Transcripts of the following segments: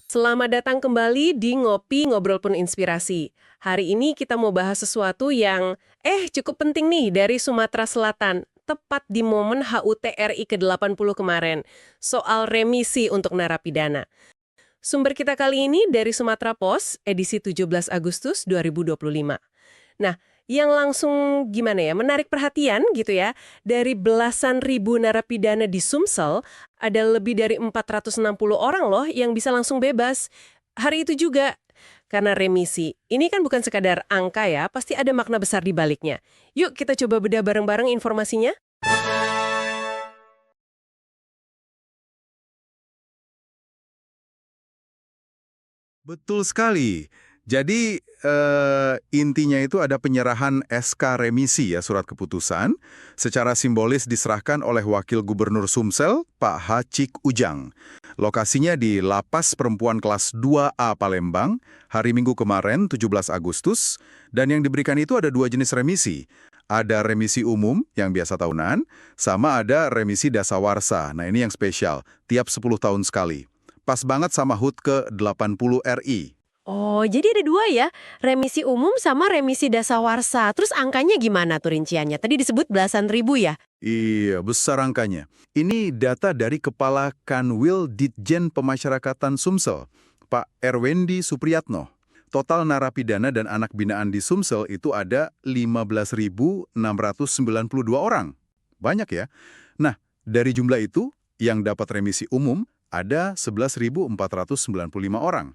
Selamat datang kembali di Ngopi Ngobrol Penuh Inspirasi. Hari ini kita mau bahas sesuatu yang cukup penting nih dari Sumatera Selatan, tepat di momen HUT RI ke-80 kemarin, soal remisi untuk narapidana. Sumber kita kali ini dari Sumatera Pos, edisi 17 Agustus 2025. Nah, yang langsung gimana ya, menarik perhatian gitu ya, dari belasan ribu narapidana di Sumsel, ada lebih dari 460 orang loh yang bisa langsung bebas. Hari itu juga, karena remisi, ini kan bukan sekadar angka ya, pasti ada makna besar di baliknya. Yuk kita coba bedah bareng-bareng informasinya. Betul sekali. Jadi intinya itu ada penyerahan SK remisi ya, surat keputusan, secara simbolis diserahkan oleh Wakil Gubernur Sumsel, Pak Hacik Ujang. Lokasinya di Lapas Perempuan Kelas 2A Palembang, hari Minggu kemarin 17 Agustus, dan yang diberikan itu ada dua jenis remisi. Ada remisi umum yang biasa tahunan, sama ada remisi dasawarsa. Nah ini yang spesial, tiap 10 tahun sekali. Pas banget sama HUT ke-80 RI. Oh, jadi ada dua ya, remisi umum sama remisi dasawarsa. Terus angkanya gimana tuh rinciannya? Tadi disebut belasan ribu ya? Iya, besar angkanya. Ini data dari Kepala Kanwil Ditjen Pemasyarakatan Sumsel, Pak Erwendi Supriyatno. Total narapidana dan anak binaan di Sumsel itu ada 15.692 orang. Banyak ya. Nah, dari jumlah itu, yang dapat remisi umum ada 11.495 orang.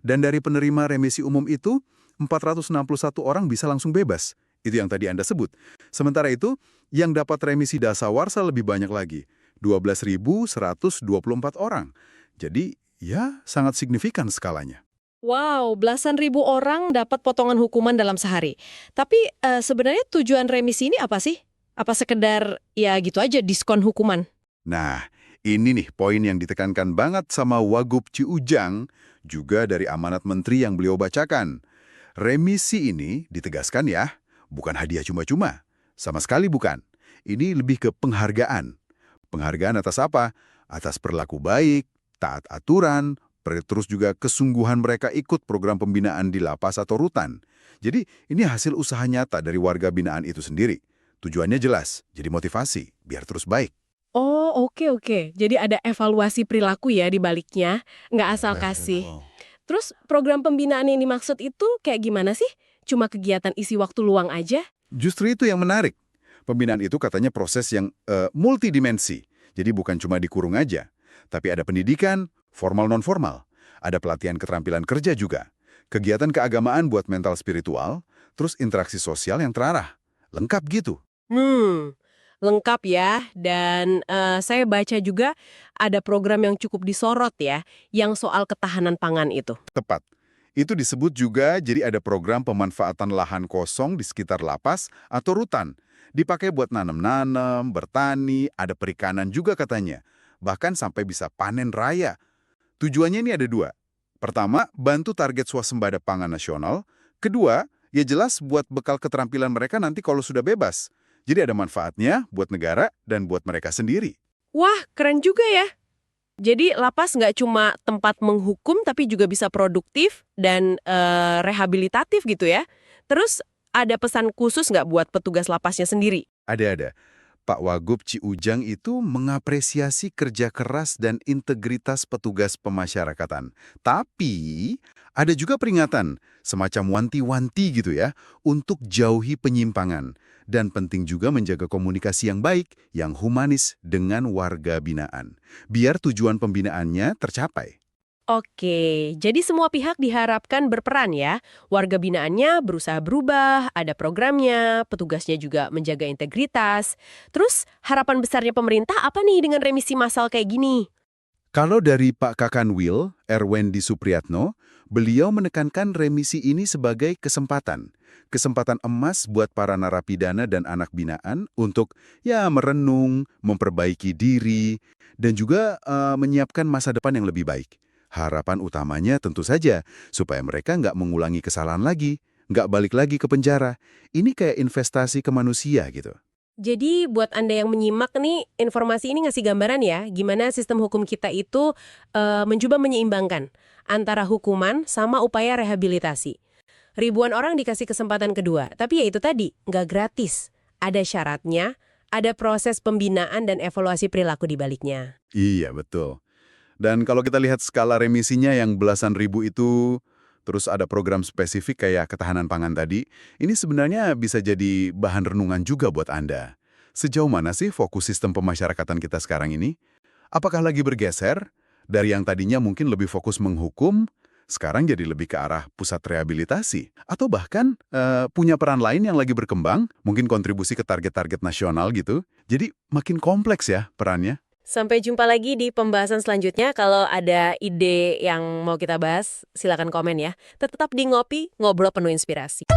Dan dari penerima remisi umum itu, 461 orang bisa langsung bebas. Itu yang tadi Anda sebut. Sementara itu, yang dapat remisi dasawarsa lebih banyak lagi, 12.124 orang. Jadi, ya sangat signifikan skalanya. Wow, belasan ribu orang dapat potongan hukuman dalam sehari. Tapi sebenarnya tujuan remisi ini apa sih? Apa sekedar ya gitu aja diskon hukuman? Nah, ini nih poin yang ditekankan banget sama Wagub Ciujang, juga dari amanat menteri yang beliau bacakan. Remisi ini ditegaskan ya, bukan hadiah cuma-cuma. Sama sekali bukan. Ini lebih ke penghargaan. Penghargaan atas apa? Atas perilaku baik, taat aturan, terus juga kesungguhan mereka ikut program pembinaan di lapas atau rutan. Jadi ini hasil usaha nyata dari warga binaan itu sendiri. Tujuannya jelas, jadi motivasi, biar terus baik. Oh, oke oke. Jadi ada evaluasi perilaku ya di baliknya, nggak asal kasih. Terus program pembinaan yang dimaksud itu kayak gimana sih? Cuma kegiatan isi waktu luang aja? Justru itu yang menarik. Pembinaan itu katanya proses yang multidimensi. Jadi bukan cuma dikurung aja. Tapi ada pendidikan, formal non-formal. Ada pelatihan keterampilan kerja juga. Kegiatan keagamaan buat mental spiritual, terus interaksi sosial yang terarah. Lengkap gitu. Hmm, lengkap ya. Dan saya baca juga ada program yang cukup disorot ya, yang soal ketahanan pangan itu. Tepat. Itu disebut juga jadi ada program pemanfaatan lahan kosong di sekitar lapas atau rutan. Dipakai buat nanam-nanam, bertani, ada perikanan juga katanya. Bahkan sampai bisa panen raya. Tujuannya ini ada dua. Pertama, bantu target swasembada pangan nasional. Kedua, ya jelas buat bekal keterampilan mereka nanti kalau sudah bebas. Jadi ada manfaatnya buat negara dan buat mereka sendiri. Wah, keren juga ya. Jadi lapas nggak cuma tempat menghukum tapi juga bisa produktif dan rehabilitatif gitu ya. Terus ada pesan khusus nggak buat petugas lapasnya sendiri? Ada. Pak Wagub Ciujang itu mengapresiasi kerja keras dan integritas petugas pemasyarakatan. Tapi ada juga peringatan, semacam wanti-wanti gitu ya, untuk jauhi penyimpangan. Dan penting juga menjaga komunikasi yang baik, yang humanis dengan warga binaan. Biar tujuan pembinaannya tercapai. Oke, jadi semua pihak diharapkan berperan ya. Warga binaannya berusaha berubah, ada programnya, petugasnya juga menjaga integritas. Terus harapan besarnya pemerintah apa nih dengan remisi massal kayak gini? Kalau dari Pak Kakanwil, Erwendi Supriyatno, beliau menekankan remisi ini sebagai kesempatan. Kesempatan emas buat para narapidana dan anak binaan untuk ya merenung, memperbaiki diri, dan juga menyiapkan masa depan yang lebih baik. Harapan utamanya tentu saja supaya mereka nggak mengulangi kesalahan lagi, nggak balik lagi ke penjara. Ini kayak investasi ke manusia gitu. Jadi buat Anda yang menyimak nih, informasi ini ngasih gambaran ya, gimana sistem hukum kita itu mencoba menyeimbangkan antara hukuman sama upaya rehabilitasi. Ribuan orang dikasih kesempatan kedua, tapi ya itu tadi, nggak gratis. Ada syaratnya, ada proses pembinaan dan evaluasi perilaku di baliknya. Iya, betul. Dan kalau kita lihat skala remisinya yang belasan ribu itu, terus ada program spesifik kayak ketahanan pangan tadi, ini sebenarnya bisa jadi bahan renungan juga buat Anda. Sejauh mana sih fokus sistem pemasyarakatan kita sekarang ini? Apakah lagi bergeser dari yang tadinya mungkin lebih fokus menghukum, sekarang jadi lebih ke arah pusat rehabilitasi? Atau bahkan punya peran lain yang lagi berkembang, mungkin kontribusi ke target-target nasional gitu? Jadi makin kompleks ya perannya. Sampai jumpa lagi di pembahasan selanjutnya. Kalau ada ide yang mau kita bahas, silakan komen ya. Tetap di Ngopi, ngobrol penuh inspirasi.